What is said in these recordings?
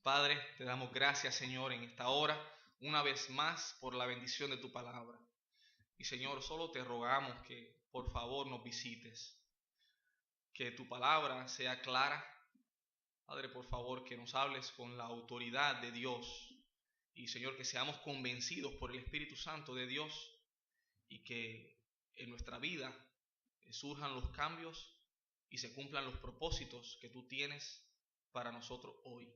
Padre, te damos gracias, Señor, en esta hora, una vez más, por la bendición de tu palabra. Y Señor, solo te rogamos que por favor nos visites, que tu palabra sea clara. Padre, por favor, que nos hables con la autoridad de Dios. Y Señor, que seamos convencidos por el Espíritu Santo de Dios y que en nuestra vida surjan los cambios y se cumplan los propósitos que tú tienes para nosotros hoy.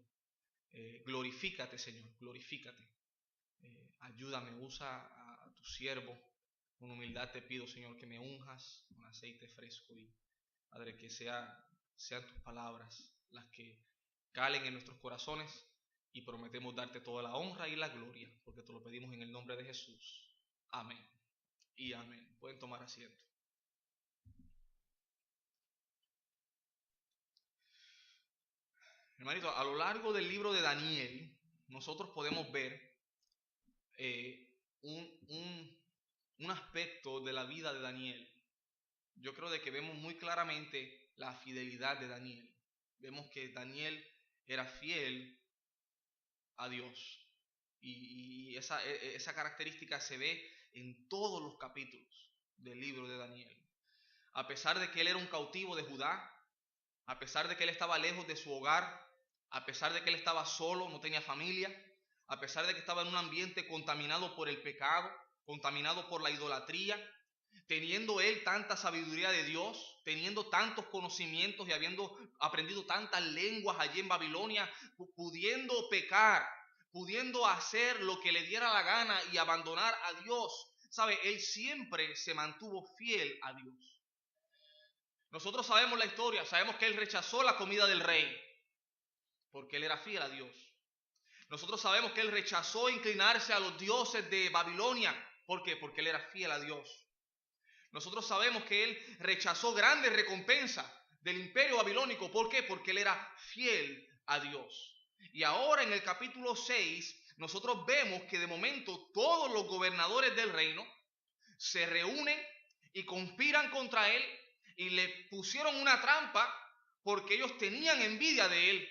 Glorifícate, Señor, glorifícate. Ayúdame, usa a tu siervo. Con humildad te pido, Señor, que me unjas con aceite fresco y, Padre, que sean tus palabras las que calen en nuestros corazones y prometemos darte toda la honra y la gloria, porque te lo pedimos en el nombre de Jesús. Amén y amén. Pueden tomar asiento. Hermanito, a lo largo del libro de Daniel, nosotros podemos ver un aspecto de la vida de Daniel. Yo creo de que vemos muy claramente la fidelidad de Daniel. Vemos que Daniel era fiel a Dios. Y esa característica se ve en todos los capítulos del libro de Daniel. A pesar de que él era un cautivo de Judá, a pesar de que él estaba lejos de su hogar, a pesar de que él estaba solo, no tenía familia, a pesar de que estaba en un ambiente contaminado por el pecado, contaminado por la idolatría, teniendo él tanta sabiduría de Dios, teniendo tantos conocimientos y habiendo aprendido tantas lenguas allí en Babilonia, pudiendo pecar, pudiendo hacer lo que le diera la gana y abandonar a Dios, ¿sabe? Él siempre se mantuvo fiel a Dios. Nosotros sabemos la historia, sabemos que él rechazó la comida del rey, porque él era fiel a Dios. Nosotros sabemos que él rechazó inclinarse a los dioses de Babilonia. ¿Por qué? Porque él era fiel a Dios. Nosotros sabemos que él rechazó grandes recompensas del imperio babilónico. ¿Por qué? Porque él era fiel a Dios. Y ahora en el capítulo 6, nosotros vemos que de momento todos los gobernadores del reino se reúnen y conspiran contra él y le pusieron una trampa porque ellos tenían envidia de él.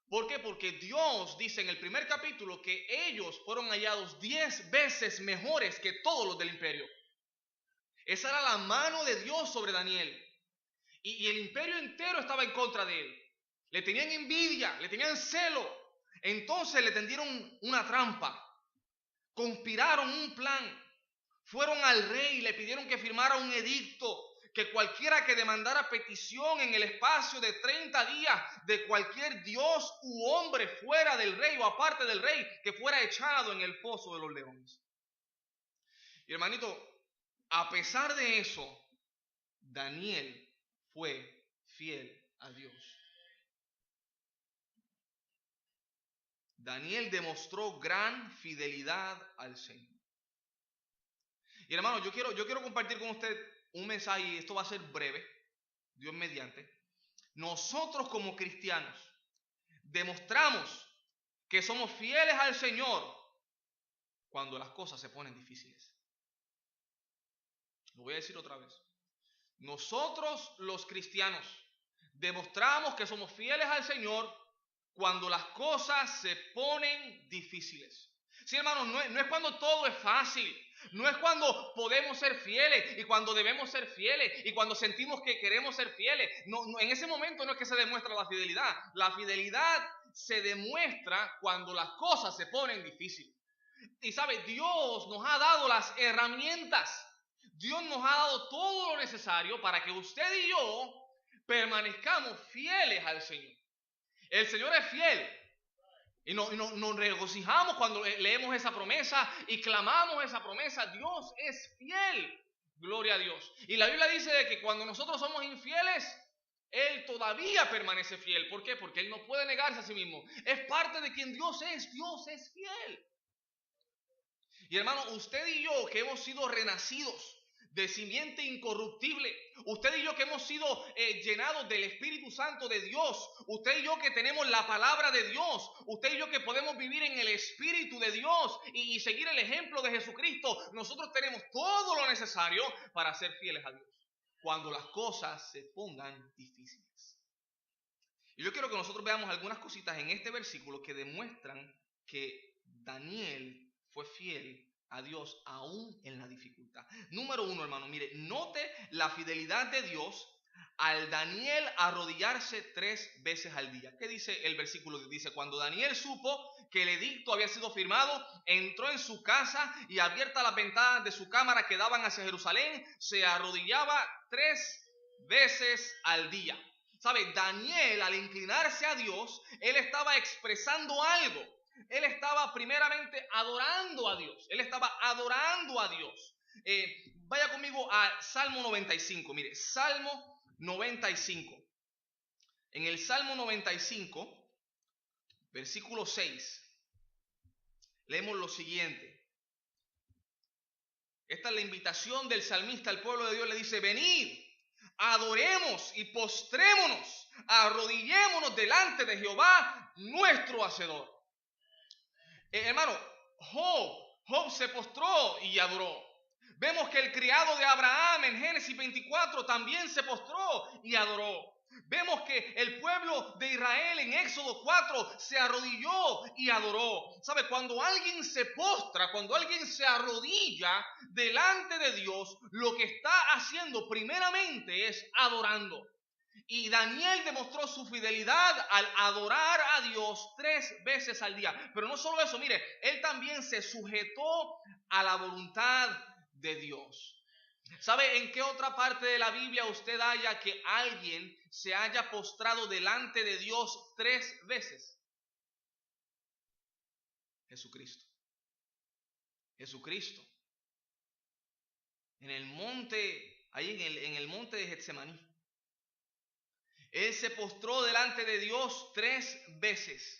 ¿Por qué? Porque Dios dice en el primer capítulo que ellos fueron hallados 10 veces mejores que todos los del imperio. Esa era la mano de Dios sobre Daniel. Y el imperio entero estaba en contra de él. Le tenían envidia, le tenían celo. Entonces le tendieron una trampa. Conspiraron un plan. Fueron al rey y le pidieron que firmara un edicto que cualquiera que demandara petición en el espacio de 30 días de cualquier dios u hombre fuera del rey o aparte del rey, que fuera echado en el foso de los leones. Y hermanito, a pesar de eso, Daniel fue fiel a Dios. Daniel demostró gran fidelidad al Señor. Y hermano, yo quiero compartir con usted un mensaje, y esto va a ser breve, Dios mediante. Nosotros como cristianos demostramos que somos fieles al Señor cuando las cosas se ponen difíciles. Lo voy a decir otra vez. Nosotros los cristianos demostramos que somos fieles al Señor cuando las cosas se ponen difíciles. Sí, hermano, no es cuando todo es fácil. No es cuando podemos ser fieles y cuando debemos ser fieles y cuando sentimos que queremos ser fieles. No, en ese momento no es que se demuestra la fidelidad. La fidelidad se demuestra cuando las cosas se ponen difíciles. Y sabe, Dios nos ha dado las herramientas. Dios nos ha dado todo lo necesario para que usted y yo permanezcamos fieles al Señor. El Señor es fiel. Y nos regocijamos cuando leemos esa promesa y clamamos esa promesa. Dios es fiel. Gloria a Dios. Y la Biblia dice de que cuando nosotros somos infieles, Él todavía permanece fiel. ¿Por qué? Porque Él no puede negarse a sí mismo. Es parte de quien Dios es. Dios es fiel. Y hermano, usted y yo que hemos sido renacidos de simiente incorruptible, usted y yo que hemos sido llenados del Espíritu Santo de Dios, usted y yo que tenemos la palabra de Dios, usted y yo que podemos vivir en el Espíritu de Dios y seguir el ejemplo de Jesucristo, nosotros tenemos todo lo necesario para ser fieles a Dios cuando las cosas se pongan difíciles. Y yo quiero que nosotros veamos algunas cositas en este versículo que demuestran que Daniel fue fiel a Dios aún en la dificultad. Número uno, hermano, mire, note la fidelidad de Dios al Daniel arrodillarse 3 veces al día. ¿Qué dice el versículo? Dice, cuando Daniel supo que el edicto había sido firmado, entró en su casa y abiertas las ventanas de su cámara que daban hacia Jerusalén, se arrodillaba 3 veces al día. ¿Sabe? Daniel, al inclinarse a Dios, él estaba expresando algo. Él estaba primeramente adorando a Dios. Él estaba adorando a Dios. Vaya conmigo a Salmo 95. Mire, Salmo 95. En el Salmo 95, versículo 6, leemos lo siguiente. Esta es la invitación del salmista al pueblo de Dios. Le dice, venid, adoremos y postrémonos, arrodillémonos delante de Jehová, nuestro Hacedor. Hermano, Job se postró y adoró. Vemos que el criado de Abraham en Génesis 24 también se postró y adoró. Vemos que el pueblo de Israel en Éxodo 4 se arrodilló y adoró. ¿Sabe? Cuando alguien se postra, cuando alguien se arrodilla delante de Dios, lo que está haciendo primeramente es adorando. Y Daniel demostró su fidelidad al adorar a Dios 3 veces al día. Pero no solo eso, mire, él también se sujetó a la voluntad de Dios. ¿Sabe en qué otra parte de la Biblia usted haya que alguien se haya postrado delante de Dios 3 veces? Jesucristo. Jesucristo. En el monte, ahí en el monte de Getsemaní. Él se postró delante de Dios 3 veces.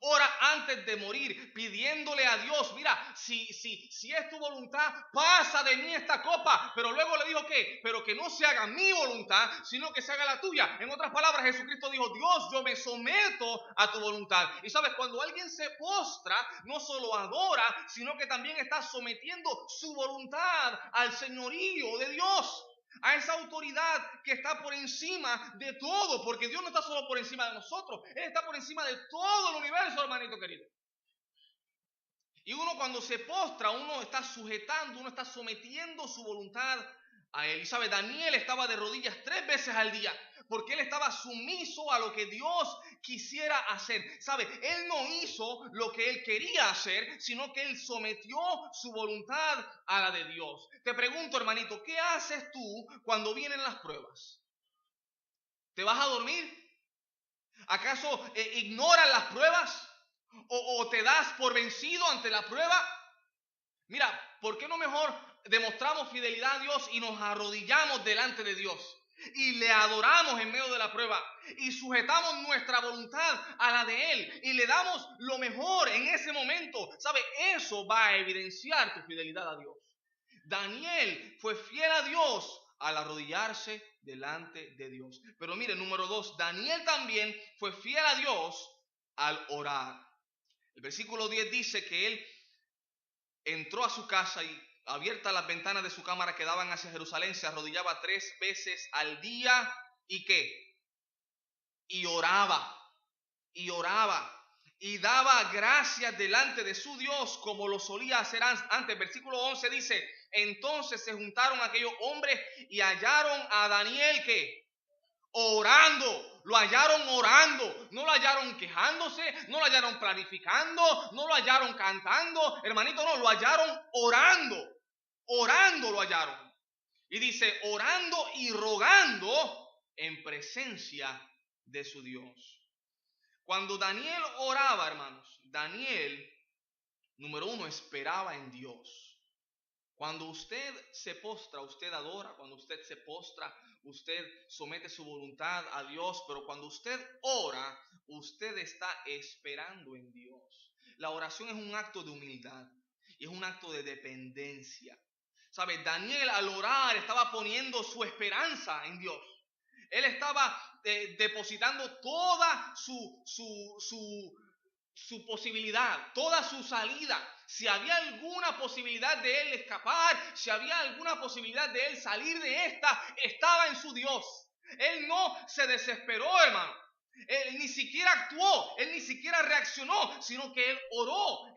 Hora antes de morir, pidiéndole a Dios, mira, si es tu voluntad, pasa de mí esta copa. Pero luego le dijo que, pero que no se haga mi voluntad, sino que se haga la tuya. En otras palabras, Jesucristo dijo, Dios, yo me someto a tu voluntad. Y sabes, cuando alguien se postra, no solo adora, sino que también está sometiendo su voluntad al señorío de Dios. A esa autoridad que está por encima de todo, porque Dios no está solo por encima de nosotros, Él está por encima de todo el universo, hermanito querido. Y uno cuando se postra, uno está sujetando, uno está sometiendo su voluntad a Él. Y sabe, Daniel estaba de rodillas 3 veces al día, porque él estaba sumiso a lo que Dios quisiera hacer. ¿Sabe? Él no hizo lo que él quería hacer, sino que él sometió su voluntad a la de Dios. Te pregunto, hermanito, ¿qué haces tú cuando vienen las pruebas? ¿Te vas a dormir? ¿Acaso ignoras las pruebas? ¿O te das por vencido ante la prueba? Mira, ¿por qué no mejor demostramos fidelidad a Dios y nos arrodillamos delante de Dios? Y le adoramos en medio de la prueba y sujetamos nuestra voluntad a la de Él y le damos lo mejor en ese momento. ¿Sabe? Eso va a evidenciar tu fidelidad a Dios. Daniel fue fiel a Dios al arrodillarse delante de Dios. Pero mire, número 2, Daniel también fue fiel a Dios al orar. El versículo 10 dice que él entró a su casa y abiertas las ventanas de su cámara que daban hacia Jerusalén, se arrodillaba 3 veces al día. ¿Y qué? Y oraba. Y daba gracias delante de su Dios como lo solía hacer antes. Versículo 11 dice, entonces se juntaron aquellos hombres y hallaron a Daniel ¿qué? Orando. Lo hallaron orando, no lo hallaron quejándose, no lo hallaron planificando, no lo hallaron cantando, hermanito, no, lo hallaron orando lo hallaron. Y dice, orando y rogando en presencia de su Dios. Cuando Daniel oraba, hermanos, Daniel, número 1, esperaba en Dios. Cuando usted se postra, usted adora. Cuando usted se postra, usted somete su voluntad a Dios. Pero cuando usted ora, usted está esperando en Dios. La oración es un acto de humildad y es un acto de dependencia. ¿Sabe? Daniel al orar estaba poniendo su esperanza en Dios. Él estaba depositando toda su posibilidad, toda su salida. Si había alguna posibilidad de él escapar, si había alguna posibilidad de él salir de esta, estaba en su Dios. Él no se desesperó, hermano. Él ni siquiera actuó, él ni siquiera reaccionó, sino que él oró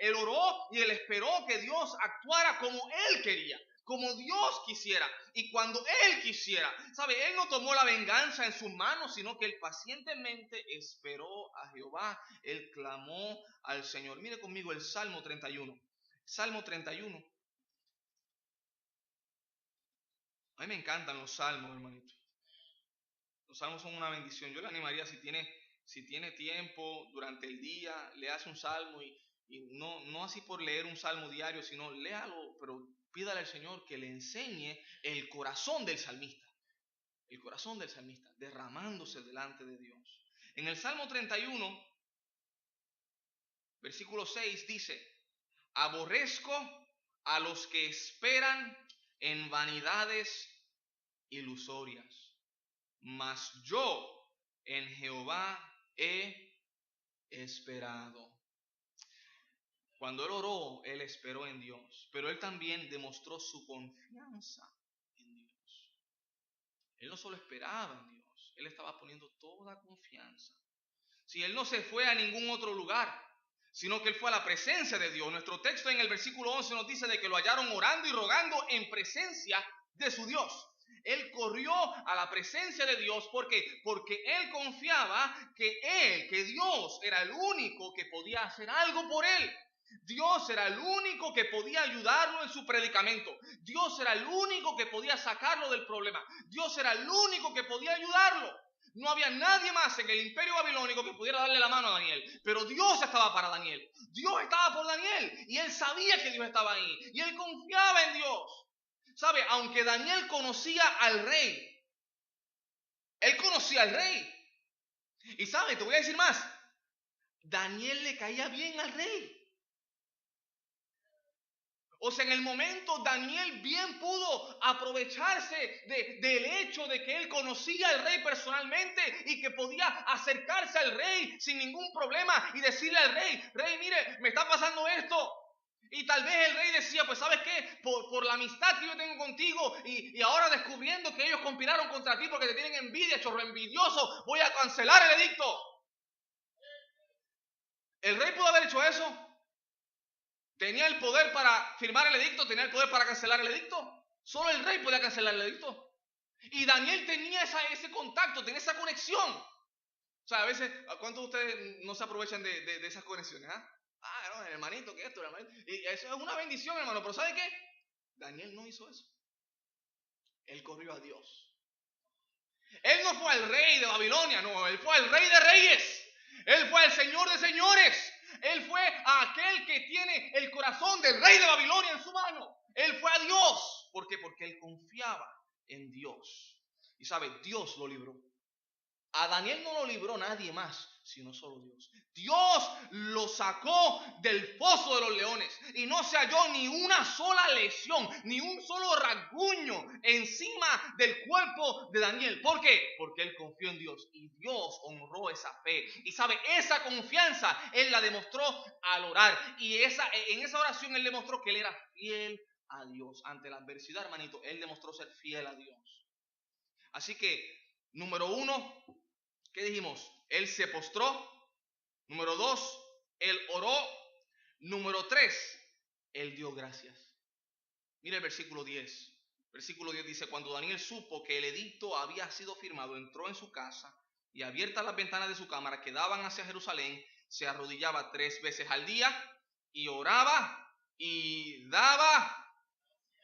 y él esperó que Dios actuara como él quería, como Dios quisiera y cuando él quisiera. ¿Sabe? Él no tomó la venganza en sus manos, sino que él pacientemente esperó a Jehová. Él clamó al Señor. Mire conmigo el Salmo 31. Salmo 31. A mí me encantan los salmos, hermanito. Los salmos son una bendición. Yo le animaría, si tiene tiempo durante el día, le hace un salmo y no así por leer un salmo diario, sino léalo, pero pídale al Señor que le enseñe el corazón del salmista. El corazón del salmista, derramándose delante de Dios. En el Salmo 31, versículo 6 dice: aborrezco a los que esperan en vanidades ilusorias, mas yo en Jehová he esperado. Cuando él oró, él esperó en Dios, pero él también demostró su confianza en Dios. Él no solo esperaba en Dios, él estaba poniendo toda confianza. Si él no se fue a ningún otro lugar, sino que él fue a la presencia de Dios. Nuestro texto en el versículo 11 nos dice de que lo hallaron orando y rogando en presencia de su Dios. Él corrió a la presencia de Dios porque él confiaba que Dios era el único que podía hacer algo por él. Dios era el único que podía ayudarlo en su predicamento. Dios era el único que podía sacarlo del problema. Dios era el único que podía ayudarlo. No había nadie más en el imperio babilónico que pudiera darle la mano a Daniel. Pero Dios estaba para Daniel. Dios estaba por Daniel. Y él sabía que Dios estaba ahí. Y él confiaba en Dios. ¿Sabe? Aunque Daniel conocía al rey. Él conocía al rey. Y ¿sabe? Te voy a decir más. Daniel le caía bien al rey. O sea, en el momento Daniel bien pudo aprovecharse del hecho de que él conocía al rey personalmente y que podía acercarse al rey sin ningún problema y decirle al rey: rey, mire, me está pasando esto. Y tal vez el rey decía: pues ¿sabes qué? Por la amistad que yo tengo contigo y ahora descubriendo que ellos conspiraron contra ti porque te tienen envidia, chorro envidioso, voy a cancelar el edicto. El rey pudo haber hecho eso. ¿Tenía el poder para firmar el edicto? ¿Tenía el poder para cancelar el edicto? Solo el rey podía cancelar el edicto. Y Daniel tenía ese contacto, tenía esa conexión. O sea, a veces, ¿cuántos de ustedes no se aprovechan de esas conexiones? No, el hermanito, que esto, el hermanito. Y eso es una bendición, hermano. Pero ¿sabe qué? Daniel no hizo eso. Él corrió a Dios. Él no fue al rey de Babilonia, no. Él fue al rey de reyes. Él fue al Señor de señores. Él fue a aquel que tiene el corazón del rey de Babilonia en su mano. Él fue a Dios. ¿Por qué? Porque él confiaba en Dios. Y sabe, Dios lo libró. A Daniel no lo libró nadie más, sino solo Dios. Dios lo sacó del foso de los leones y no se halló ni una sola lesión, ni un solo rasguño encima del cuerpo de Daniel. ¿Por qué? Porque él confió en Dios y Dios honró esa fe. Y sabe, esa confianza él la demostró al orar. Y en esa oración él demostró que él era fiel a Dios. Ante la adversidad, hermanito, él demostró ser fiel a Dios. Así que, número 1, ¿qué dijimos? Él se postró. Número 2, él oró. Número 3, él dio gracias. Mira el versículo 10. Versículo 10 dice: cuando Daniel supo que el edicto había sido firmado, entró en su casa y abiertas las ventanas de su cámara que daban hacia Jerusalén, se arrodillaba 3 veces al día y oraba y daba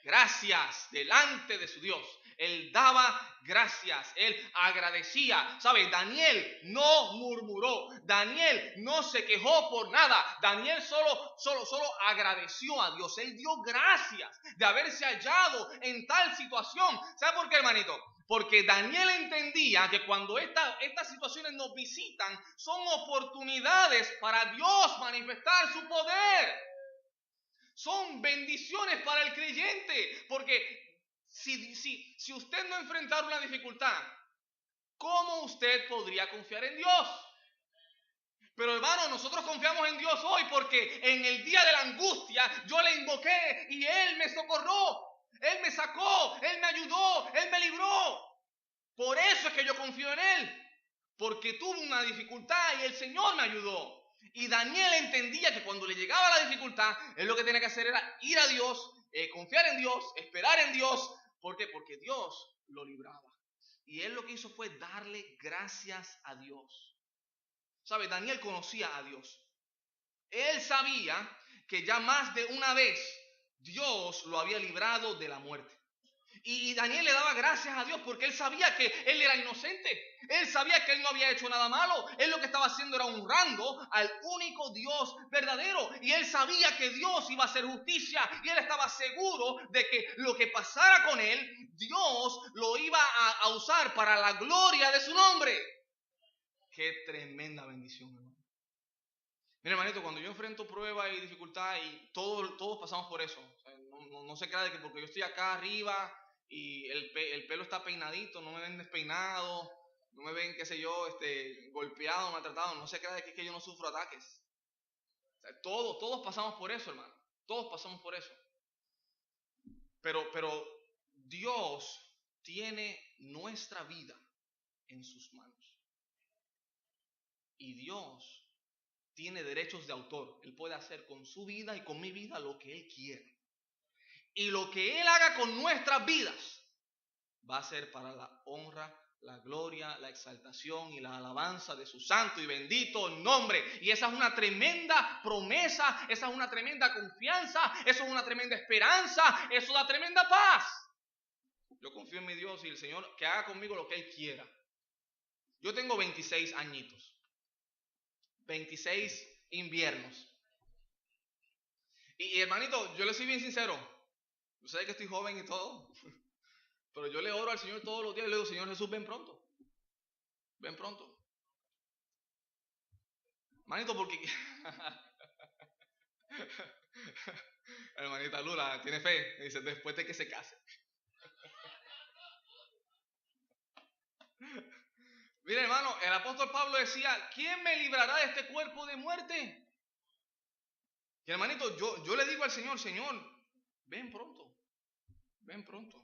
gracias delante de su Dios. Él daba gracias, él agradecía. ¿Sabe? Daniel no murmuró, Daniel no se quejó por nada. Daniel solo agradeció a Dios. Él dio gracias de haberse hallado en tal situación. ¿Sabe por qué, hermanito? Porque Daniel entendía que cuando estas situaciones nos visitan, son oportunidades para Dios manifestar su poder. Son bendiciones para el creyente, porque si usted no enfrentara una dificultad, ¿cómo usted podría confiar en Dios? Pero hermano, nosotros confiamos en Dios hoy porque en el día de la angustia yo le invoqué y Él me socorrió, Él me sacó, Él me ayudó, Él me libró. Por eso es que yo confío en Él. porque tuve una dificultad y el Señor me ayudó. Y Daniel entendía que cuando le llegaba la dificultad, él lo que tenía que hacer era ir a Dios, confiar en Dios, esperar en Dios. ¿Por qué? Porque Dios lo libraba. Y él lo que hizo fue darle gracias a Dios. ¿Sabe? Daniel conocía a Dios. Él sabía que ya más de una vez Dios lo había librado de la muerte. Y Daniel le daba gracias a Dios porque él sabía que él era inocente. Él sabía que él no había hecho nada malo. Él lo que estaba haciendo era honrando al único Dios verdadero. Y él sabía que Dios iba a hacer justicia. Y él estaba seguro de que lo que pasara con él, Dios lo iba a usar para la gloria de su nombre. Qué tremenda bendición, hermano. Mira, hermanito, cuando yo enfrento pruebas y dificultades, y todos pasamos por eso. O sea, no se crea de que porque yo estoy acá arriba y el pelo está peinadito, no me ven despeinado, no me ven, qué sé yo, golpeado, maltratado. No se crea de que yo no sufro ataques. O sea, todos pasamos por eso, hermano. Todos pasamos por eso. Pero Dios tiene nuestra vida en sus manos. Y Dios tiene derechos de autor. Él puede hacer con su vida y con mi vida lo que Él quiere. Y lo que Él haga con nuestras vidas va a ser para la honra, la gloria, la exaltación y la alabanza de su santo y bendito nombre. Y esa es una tremenda promesa, esa es una tremenda confianza, eso es una tremenda esperanza, eso da tremenda paz. Yo confío en mi Dios y el Señor que haga conmigo lo que Él quiera. Yo tengo 26 añitos. 26 inviernos. Y hermanito, yo le soy bien sincero. Yo sé que estoy joven y todo, pero yo le oro al Señor todos los días y le digo, Señor Jesús, ven pronto. Ven pronto. Hermanito, porque hermanita Lula tiene fe. Dice, después de que se case. Mira, hermano, el apóstol Pablo decía, ¿quién me librará de este cuerpo de muerte? Y hermanito, yo le digo al Señor, Señor, ven pronto. Ven pronto.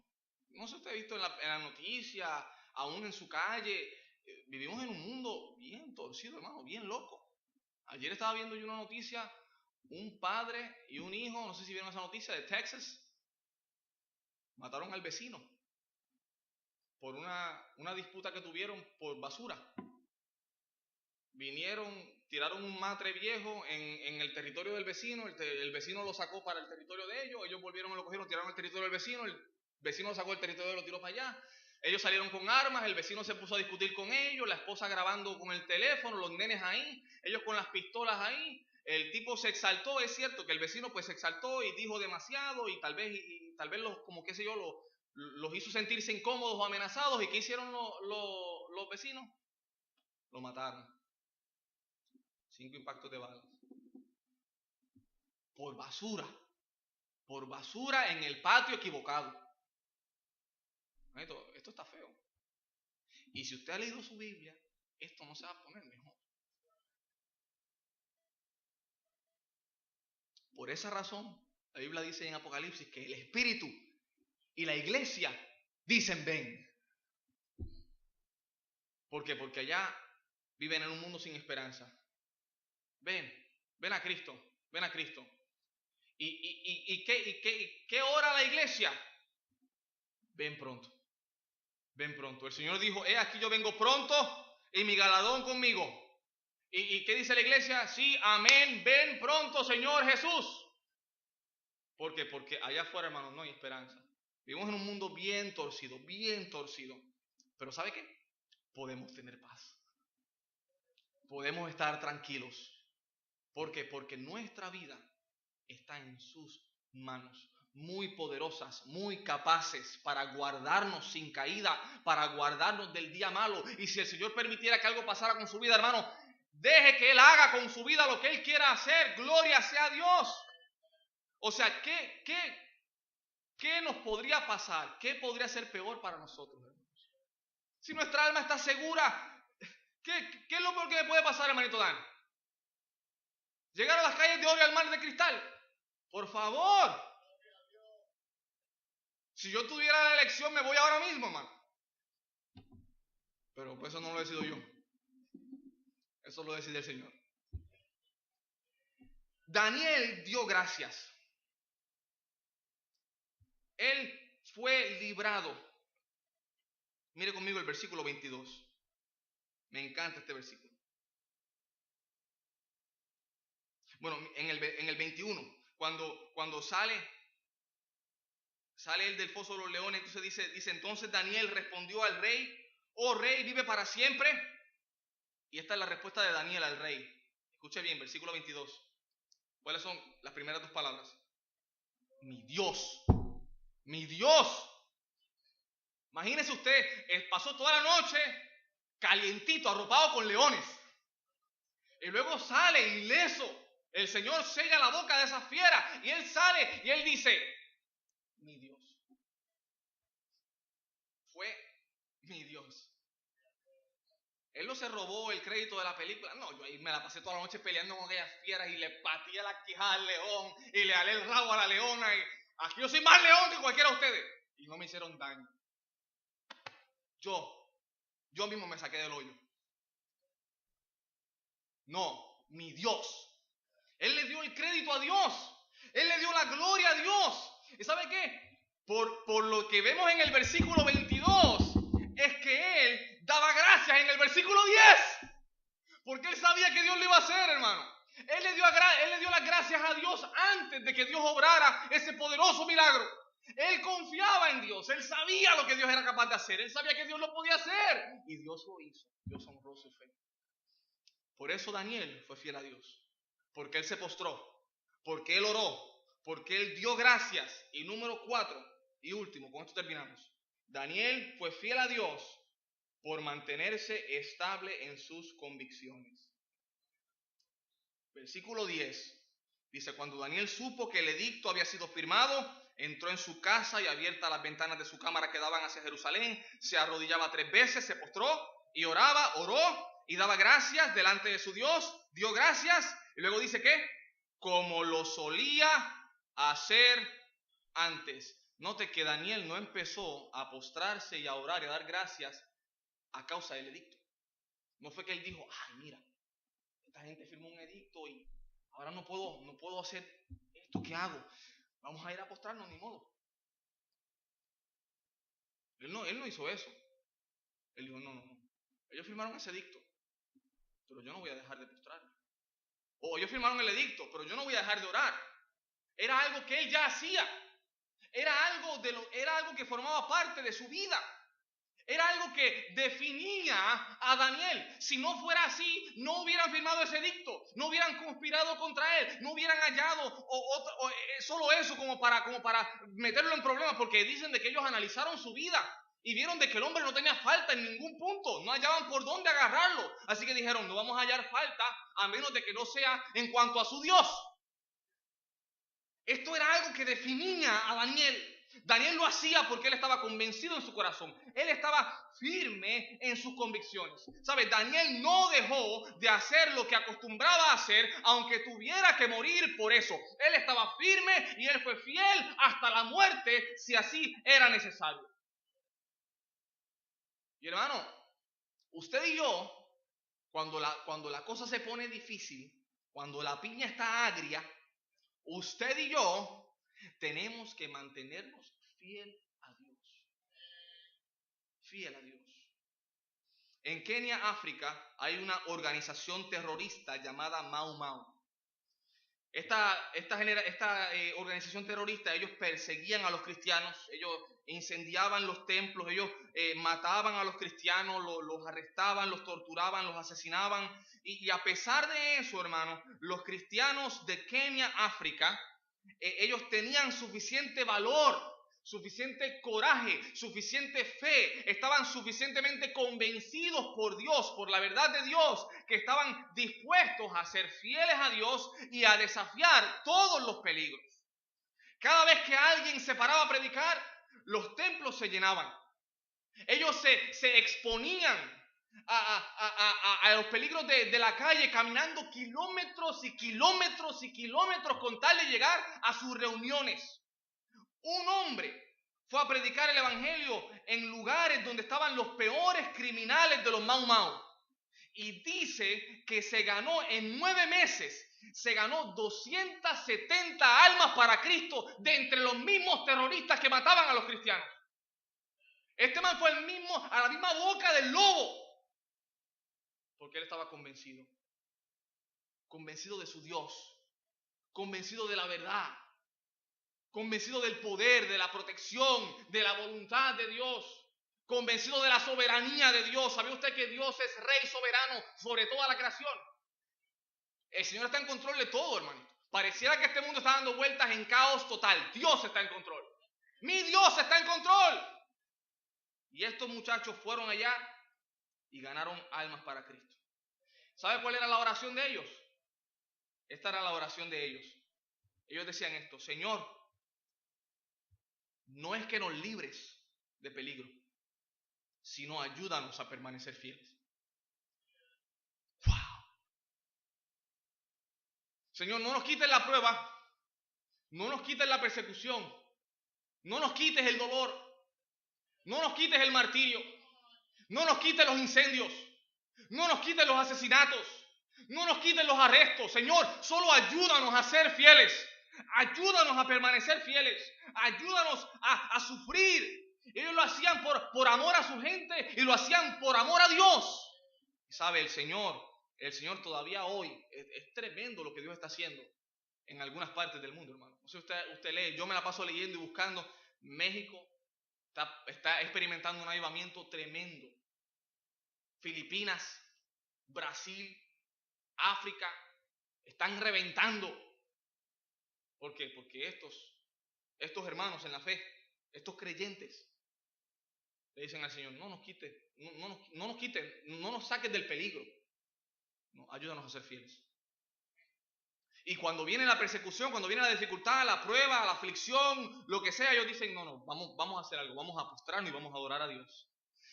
No sé si usted ha visto en la noticia, aún en su calle. Vivimos en un mundo bien torcido, hermano, bien loco. Ayer estaba viendo yo una noticia, un padre y un hijo, no sé si vieron esa noticia, de Texas, mataron al vecino por una disputa que tuvieron por basura. Vinieron, tiraron un matre viejo en el territorio del vecino, el vecino lo sacó para el territorio de ellos volvieron y lo cogieron, tiraron al territorio del vecino, el vecino lo sacó del territorio y lo tiró para allá. Ellos salieron con armas, el vecino se puso a discutir con ellos, la esposa grabando con el teléfono, los nenes ahí, ellos con las pistolas ahí. El tipo se exaltó, es cierto que el vecino pues se exaltó y dijo demasiado y tal vez los, como qué sé yo, los hizo sentirse incómodos o amenazados. ¿Y qué hicieron los vecinos? Lo mataron. 5 impactos de balas. Por basura en el patio equivocado. Esto está feo. Y si usted ha leído su Biblia, esto no se va a poner mejor. Por esa razón, la Biblia dice en Apocalipsis que el Espíritu y la iglesia dicen ven. ¿Por qué? Porque allá viven en un mundo sin esperanza. Ven a Cristo, ven a Cristo. ¿Y qué ora la iglesia? Ven pronto. Ven pronto. El Señor dijo, aquí yo vengo pronto y mi galardón conmigo. ¿Y qué dice la iglesia? Sí, amén, ven pronto, Señor Jesús. ¿Por qué? Porque allá afuera, hermanos, no hay esperanza. Vivimos en un mundo bien torcido, bien torcido. Pero ¿sabe qué? Podemos tener paz. Podemos estar tranquilos. ¿Por qué? Porque nuestra vida está en sus manos. Muy poderosas, muy capaces para guardarnos sin caída, para guardarnos del día malo. Y si el Señor permitiera que algo pasara con su vida, hermano, deje que Él haga con su vida lo que Él quiera hacer. Gloria sea a Dios. O sea, ¿qué nos podría pasar? ¿Qué podría ser peor para nosotros, hermanos? Si nuestra alma está segura, ¿qué es lo peor que me puede pasar, hermanito Dan? Llegar a las calles de oro y al mar de cristal. Por favor. Si yo tuviera la elección, me voy ahora mismo, hermano. Pero pues eso no lo decido yo. Eso lo decide el Señor. Daniel dio gracias. Él fue librado. Mire conmigo el versículo 22. Me encanta este versículo. Bueno, en el 21, cuando sale él del foso de los leones, entonces dice, entonces Daniel respondió al rey, oh rey, vive para siempre. Y esta es la respuesta de Daniel al rey. Escuche bien, versículo 22. ¿Cuáles son las primeras dos palabras? Mi Dios. Mi Dios. Imagínese usted, pasó toda la noche calientito, arropado con leones. Y luego sale ileso. El Señor sella la boca de esa fiera. Y él sale y él dice, mi Dios. Fue mi Dios. Él no se robó el crédito de la película. No, yo ahí me la pasé toda la noche peleando con aquellas fieras y le pateé la quijada al león y le alé el rabo a la leona. Y aquí yo soy más león que cualquiera de ustedes. Y no me hicieron daño. Yo mismo me saqué del hoyo. No, mi Dios. Él le dio el crédito a Dios. Él le dio la gloria a Dios. ¿Y sabe qué? Por lo que vemos en el versículo 22, es que él daba gracias en el versículo 10. Porque él sabía que Dios lo iba a hacer, hermano. Él le dio las gracias a Dios antes de que Dios obrara ese poderoso milagro. Él confiaba en Dios. Él sabía lo que Dios era capaz de hacer. Él sabía que Dios lo podía hacer. Y Dios lo hizo. Dios honró su fe. Por eso Daniel fue fiel a Dios. Porque él se postró. Porque él oró. Porque él dio gracias. Y número 4 y último, con esto terminamos. Daniel fue fiel a Dios por mantenerse estable en sus convicciones. Versículo 10 dice, cuando Daniel supo que el edicto había sido firmado, entró en su casa y abiertas las ventanas de su cámara que daban hacia Jerusalén, se arrodillaba 3 veces, se postró y oró y daba gracias delante de su Dios, dio gracias y luego dice que como lo solía hacer antes. Note que Daniel no empezó a postrarse y a orar y a dar gracias a causa del edicto. No fue que él dijo, ay, mira, esta gente firmó un edicto y ahora no puedo hacer esto que hago. Vamos a ir a postrarnos, ni modo. Él no hizo eso. Él dijo, no. Ellos firmaron ese edicto, pero yo no voy a dejar de postrarme. O ellos firmaron el edicto, pero yo no voy a dejar de orar. Era algo que él ya hacía. Era algo que formaba parte de su vida. Era algo que definía a Daniel. Si no fuera así, no hubieran firmado ese edicto, no hubieran conspirado contra él, no hubieran hallado solo eso como para meterlo en problemas, porque dicen de que ellos analizaron su vida y vieron de que el hombre no tenía falta en ningún punto, no hallaban por dónde agarrarlo. Así que dijeron, no vamos a hallar falta a menos de que no sea en cuanto a su Dios. Esto era algo que definía a Daniel. Daniel lo hacía porque él estaba convencido en su corazón. Él estaba firme en sus convicciones. ¿Sabes? Daniel no dejó de hacer lo que acostumbraba a hacer, aunque tuviera que morir por eso. Él estaba firme y él fue fiel hasta la muerte, si así era necesario. Y hermano, usted y yo, cuando la cosa se pone difícil, cuando la piña está agria, usted y yo tenemos que mantenernos fiel a Dios. Fiel a Dios. En Kenia, África, hay una organización terrorista llamada Mau Mau. Esta organización terrorista, ellos perseguían a los cristianos, ellos incendiaban los templos, ellos mataban a los cristianos, los arrestaban, los torturaban, los asesinaban. Y a pesar de eso, hermano, los cristianos de Kenia, África, ellos tenían suficiente valor, suficiente coraje, suficiente fe, estaban suficientemente convencidos por Dios, por la verdad de Dios, que estaban dispuestos a ser fieles a Dios y a desafiar todos los peligros. Cada vez que alguien se paraba a predicar, los templos se llenaban. Ellos se exponían a los peligros de la calle, caminando kilómetros y kilómetros y kilómetros con tal de llegar a sus reuniones. Un hombre fue a predicar el evangelio en lugares donde estaban los peores criminales de los Mau Mau. Y dice que se ganó en 9 meses, se ganó 270 almas para Cristo de entre los mismos terroristas que mataban a los cristianos. Este man fue a la misma boca del lobo, porque él estaba convencido de su Dios, convencido de la verdad, convencido del poder, de la protección, de la voluntad de Dios, convencido de la soberanía de Dios. ¿Sabe usted que Dios es rey soberano sobre toda la creación? El Señor está en control de todo, hermano. Pareciera que este mundo está dando vueltas en caos total. Dios está en control. Mi Dios está en control. Y estos muchachos fueron allá y ganaron almas para Cristo. ¿Sabe cuál era la oración de ellos? Esta era la oración de ellos. Ellos decían esto: Señor, no es que nos libres de peligro, sino ayúdanos a permanecer fieles. ¡Wow! Señor, no nos quites la prueba, no nos quites la persecución, no nos quites el dolor, no nos quites el martirio, no nos quites los incendios, no nos quites los asesinatos, no nos quites los arrestos. Señor, solo ayúdanos a ser fieles, ayúdanos a permanecer fieles, ayúdanos a sufrir. Ellos lo hacían por amor a su gente y lo hacían por amor a Dios. Y sabe, el Señor todavía hoy, es tremendo lo que Dios está haciendo en algunas partes del mundo, hermano. No sé, usted lee, yo me la paso leyendo y buscando. México está experimentando un avivamiento tremendo. Filipinas, Brasil, África, están reventando. ¿Por qué? Porque estos hermanos en la fe, estos creyentes, le dicen al Señor: no nos quites, no nos saques del peligro. No, ayúdanos a ser fieles. Y cuando viene la persecución, cuando viene la dificultad, la prueba, la aflicción, lo que sea, ellos dicen: no, vamos a hacer algo, vamos a postrarnos y vamos a adorar a Dios.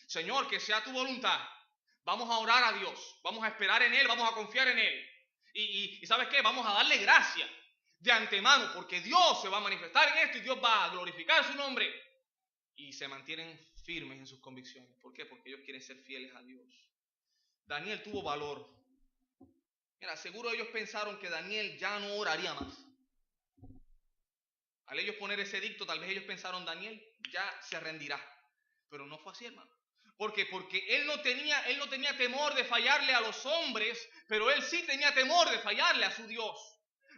Señor, que sea tu voluntad. Vamos a orar a Dios, vamos a esperar en Él, vamos a confiar en Él. Y ¿sabes qué? Vamos a darle gracia de antemano, porque Dios se va a manifestar en esto y Dios va a glorificar su nombre. Y se mantienen firmes en sus convicciones. ¿Por qué? Porque ellos quieren ser fieles a Dios. Daniel tuvo valor. Mira, seguro ellos pensaron que Daniel ya no oraría más. Al ellos poner ese edicto, tal vez ellos pensaron: Daniel ya se rendirá. Pero no fue así, hermano. ¿Por qué? Porque él no tenía temor de fallarle a los hombres, pero él sí tenía temor de fallarle a su Dios.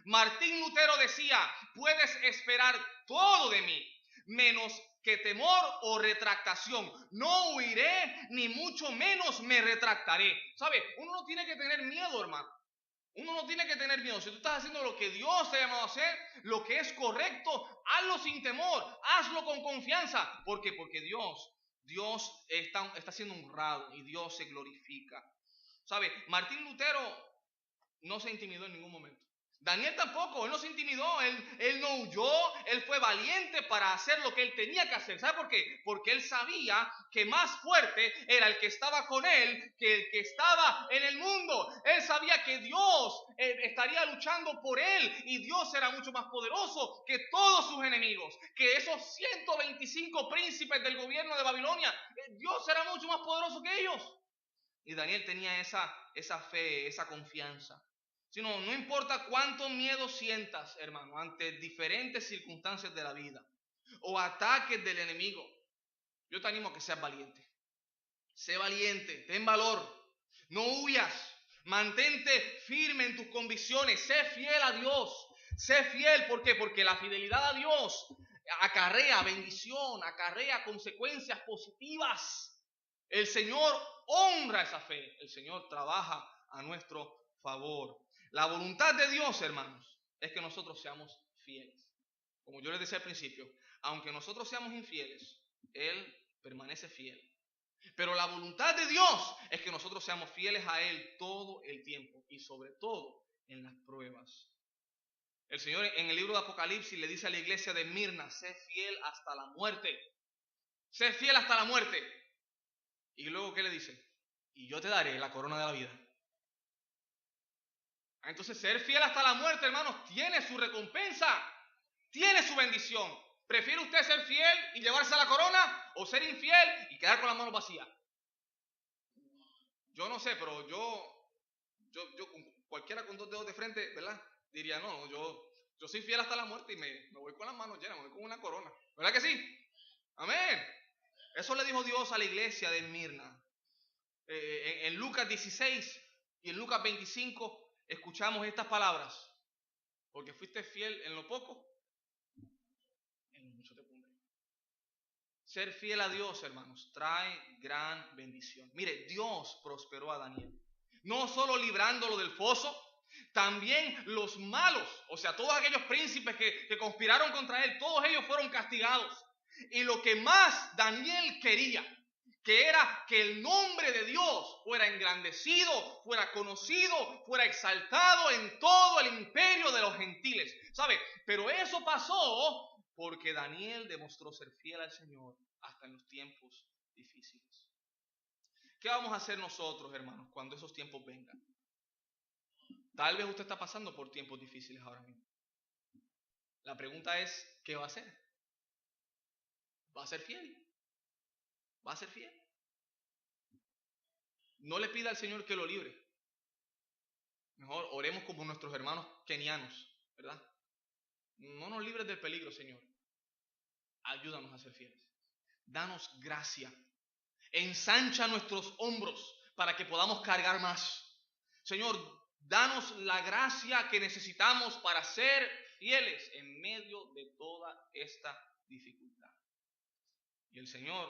Martín Lutero decía: puedes esperar todo de mí, menos que temor o retractación. No huiré, ni mucho menos me retractaré. ¿Sabe? Uno no tiene que tener miedo, hermano. Uno no tiene que tener miedo. Si tú estás haciendo lo que Dios te ha llamado a hacer, lo que es correcto, hazlo sin temor, hazlo con confianza. ¿Por qué? Porque Dios está siendo honrado y Dios se glorifica. ¿Sabe? Martín Lutero no se intimidó en ningún momento. Daniel tampoco, él no se intimidó, él no huyó, él fue valiente para hacer lo que él tenía que hacer. ¿Sabe por qué? Porque él sabía que más fuerte era el que estaba con él que el que estaba en el mundo. Él sabía que Dios estaría luchando por él y Dios era mucho más poderoso que todos sus enemigos, que esos 125 príncipes del gobierno de Babilonia. Dios era mucho más poderoso que ellos. Y Daniel tenía esa fe, esa confianza. No importa cuánto miedo sientas, hermano, ante diferentes circunstancias de la vida o ataques del enemigo, yo te animo a que seas valiente. Sé valiente, ten valor, no huyas, mantente firme en tus convicciones, sé fiel a Dios, sé fiel. ¿Por qué? Porque la fidelidad a Dios acarrea bendición, acarrea consecuencias positivas. El Señor honra esa fe, el Señor trabaja a nuestro favor. La voluntad de Dios, hermanos, es que nosotros seamos fieles. Como yo les decía al principio, aunque nosotros seamos infieles, Él permanece fiel. Pero la voluntad de Dios es que nosotros seamos fieles a Él todo el tiempo y sobre todo en las pruebas. El Señor en el libro de Apocalipsis le dice a la iglesia de Mirna: sé fiel hasta la muerte. Sé fiel hasta la muerte. Y luego, ¿qué le dice? Y yo te daré la corona de la vida. Entonces, ser fiel hasta la muerte, hermanos, tiene su recompensa, tiene su bendición. ¿Prefiere usted ser fiel y llevarse la corona o ser infiel y quedar con las manos vacías? Yo no sé, pero yo cualquiera con 2 dedos de frente, ¿verdad? Diría, no, yo soy fiel hasta la muerte y me voy con las manos llenas, me voy con una corona. ¿Verdad que sí? Amén. Eso le dijo Dios a la iglesia de Esmirna. En Lucas 16 y en Lucas 25 escuchamos estas palabras. Porque fuiste fiel en lo poco, en lo mucho te pondré. Ser fiel a Dios, hermanos, trae gran bendición. Mire, Dios prosperó a Daniel. No solo librándolo del foso, también los malos, o sea, todos aquellos príncipes que conspiraron contra él, todos ellos fueron castigados. Y lo que más Daniel quería, que era que el nombre de Dios fuera engrandecido, fuera conocido, fuera exaltado en todo el imperio de los gentiles. ¿Sabe? Pero eso pasó porque Daniel demostró ser fiel al Señor hasta en los tiempos difíciles. ¿Qué vamos a hacer nosotros, hermanos, cuando esos tiempos vengan? Tal vez usted está pasando por tiempos difíciles ahora mismo. La pregunta es, ¿qué va a hacer? ¿Va a ser fiel? ¿Va a ser fiel? No le pida al Señor que lo libre. Mejor oremos como nuestros hermanos kenianos, ¿verdad? No nos libres del peligro, Señor. Ayúdanos a ser fieles. Danos gracia. Ensancha nuestros hombros para que podamos cargar más. Señor, danos la gracia que necesitamos para ser fieles en medio de toda esta dificultad. Y el Señor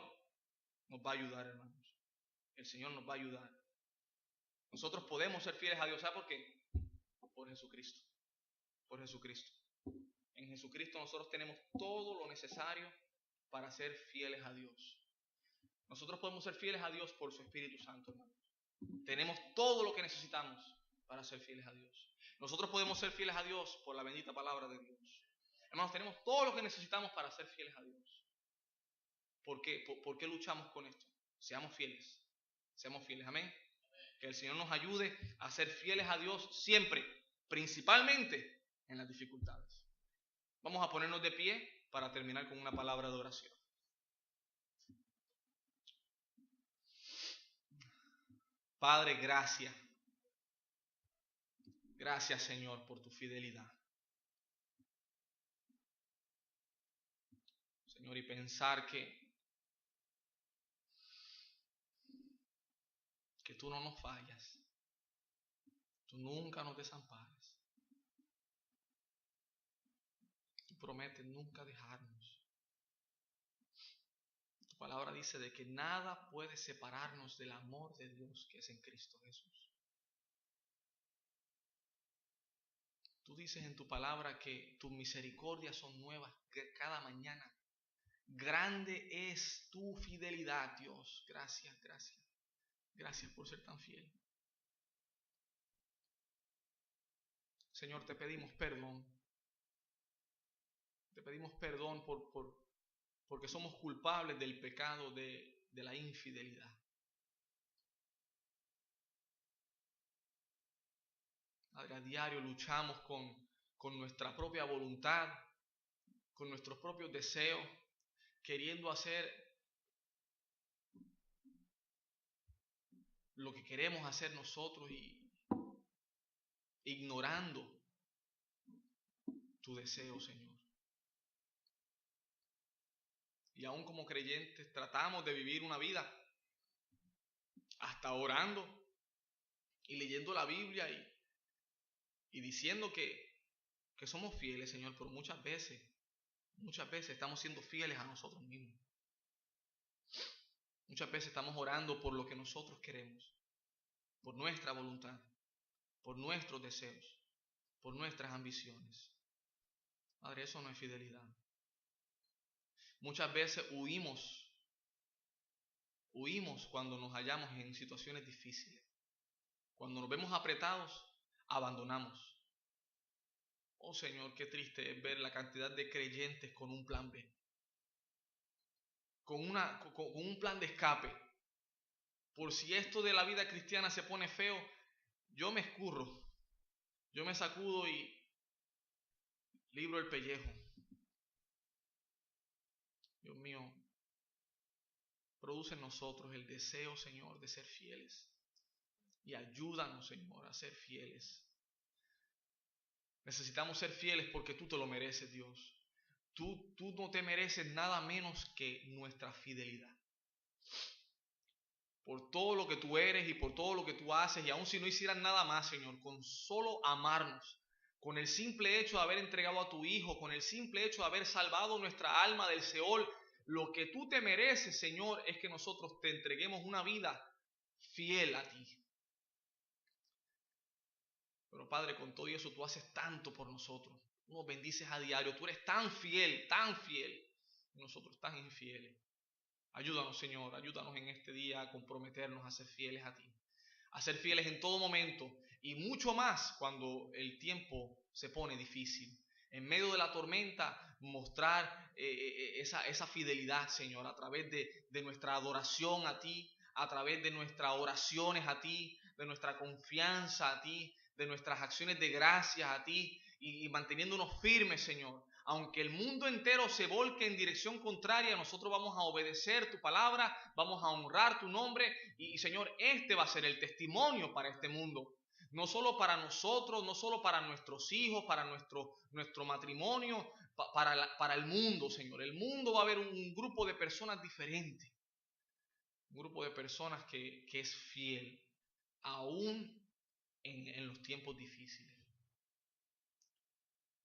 nos va a ayudar, hermanos. El Señor nos va a ayudar. Nosotros podemos ser fieles a Dios. ¿Sabe por qué? Por Jesucristo. Por Jesucristo. En Jesucristo nosotros tenemos todo lo necesario para ser fieles a Dios. Nosotros podemos ser fieles a Dios por su Espíritu Santo, hermanos. Tenemos todo lo que necesitamos para ser fieles a Dios. Nosotros podemos ser fieles a Dios por la bendita palabra de Dios. Hermanos, tenemos todo lo que necesitamos para ser fieles a Dios. ¿Por qué? ¿Por qué luchamos con esto? Seamos fieles. Seamos fieles. Amén. Que el Señor nos ayude a ser fieles a Dios siempre, principalmente en las dificultades. Vamos a ponernos de pie para terminar con una palabra de oración. Padre, gracias. Gracias, Señor, por tu fidelidad. Señor, y pensar que tú no nos fallas. Tú nunca nos desamparas. Tú prometes nunca dejarnos. Tu palabra dice de que nada puede separarnos del amor de Dios que es en Cristo Jesús. Tú dices en tu palabra que tus misericordias son nuevas cada mañana. Grande es tu fidelidad, Dios. Gracias, gracias. Gracias por ser tan fiel. Señor, te pedimos perdón. Te pedimos perdón porque somos culpables del pecado de la infidelidad. A diario luchamos con nuestra propia voluntad, con nuestros propios deseos, queriendo hacer lo que queremos hacer nosotros y ignorando tu deseo, Señor. Y aún como creyentes tratamos de vivir una vida hasta orando y leyendo la Biblia y diciendo que somos fieles, Señor, pero muchas veces estamos siendo fieles a nosotros mismos. Muchas veces estamos orando por lo que nosotros queremos, por nuestra voluntad, por nuestros deseos, por nuestras ambiciones. Padre, eso no es fidelidad. Muchas veces huimos cuando nos hallamos en situaciones difíciles. Cuando nos vemos apretados, abandonamos. Oh Señor, qué triste es ver la cantidad de creyentes con un plan B. Con un plan de escape. Por si esto de la vida cristiana se pone feo, yo me escurro. Yo me sacudo y libro el pellejo. Dios mío, produce en nosotros el deseo, Señor, de ser fieles. Y ayúdanos, Señor, a ser fieles. Necesitamos ser fieles porque tú te lo mereces, Dios. Tú no te mereces nada menos que nuestra fidelidad. Por todo lo que tú eres y por todo lo que tú haces, y aun si no hicieras nada más, Señor, con solo amarnos, con el simple hecho de haber entregado a tu Hijo, con el simple hecho de haber salvado nuestra alma del Seol, lo que tú te mereces, Señor, es que nosotros te entreguemos una vida fiel a ti. Pero Padre, con todo eso tú haces tanto por nosotros. Tú nos bendices a diario. Tú eres tan fiel, y nosotros tan infieles. Ayúdanos, Señor, ayúdanos en este día a comprometernos a ser fieles a ti. A ser fieles en todo momento y mucho más cuando el tiempo se pone difícil. En medio de la tormenta, mostrar esa fidelidad, Señor, a través de nuestra adoración a ti, a través de nuestras oraciones a ti, de nuestra confianza a ti, de nuestras acciones de gracias a ti y manteniéndonos firmes, Señor. Aunque el mundo entero se volque en dirección contraria, nosotros vamos a obedecer tu palabra, vamos a honrar tu nombre y Señor, este va a ser el testimonio para este mundo. No solo para nosotros, no solo para nuestros hijos, para nuestro matrimonio, para el mundo, Señor. El mundo va a ver un grupo de personas diferentes, un grupo de personas que es fiel, aún en los tiempos difíciles.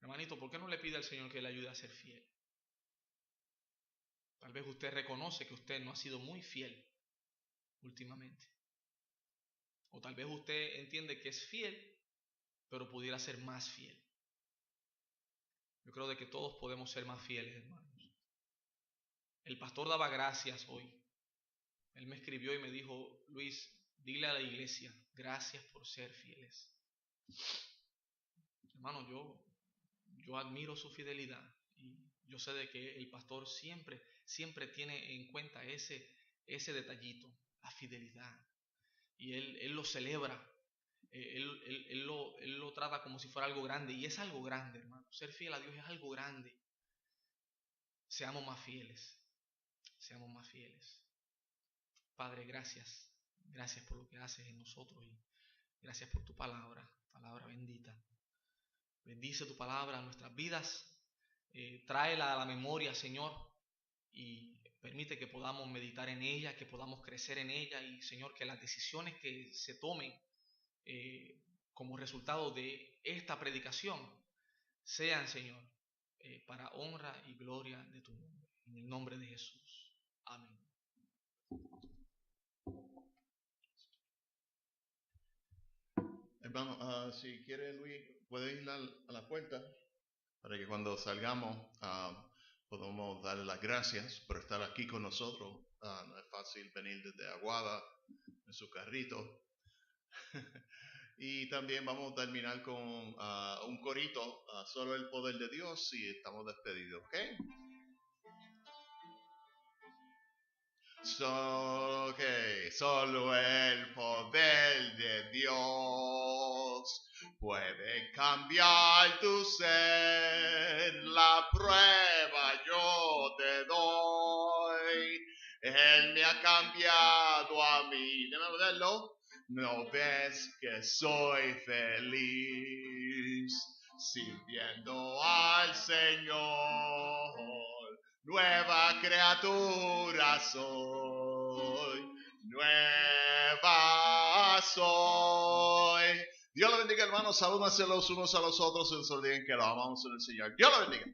Hermanito, ¿por qué no le pide al Señor que le ayude a ser fiel? Tal vez usted reconoce que usted no ha sido muy fiel últimamente. O tal vez usted entiende que es fiel, pero pudiera ser más fiel. Yo creo de que todos podemos ser más fieles, hermanos. El pastor daba gracias hoy. Él me escribió y me dijo, Luis, dile a la iglesia, gracias por ser fieles. Hermano, yo admiro su fidelidad y yo sé de que el pastor siempre tiene en cuenta ese detallito, la fidelidad. Y él lo celebra, él lo trata como si fuera algo grande. Y es algo grande, hermano. Ser fiel a Dios es algo grande. Seamos más fieles, seamos más fieles. Padre, gracias. Gracias por lo que haces en nosotros y gracias por tu palabra bendita. Bendice tu palabra a nuestras vidas. Tráela a la memoria, Señor, y permite que podamos meditar en ella, que podamos crecer en ella y, Señor, que las decisiones que se tomen como resultado de esta predicación sean, Señor, para honra y gloria de tu nombre. En el nombre de Jesús. Amén. Hermano, si quiere Luis, puede ir a la puerta para que cuando salgamos podamos darle las gracias por estar aquí con nosotros. No es fácil venir desde Aguada en su carrito. Y también vamos a terminar con un corito, solo el poder de Dios, y estamos despedidos, ¿ok? Solo el poder de Dios puede cambiar tu ser. La prueba yo te doy. Él me ha cambiado a mí. Déjame verlo. ¿No ves que soy feliz sirviendo al Señor? Nueva criatura soy, nueva soy. Dios lo bendiga, hermanos. Salúdense los unos a los otros y no se olviden que lo amamos en el Señor. Dios lo bendiga.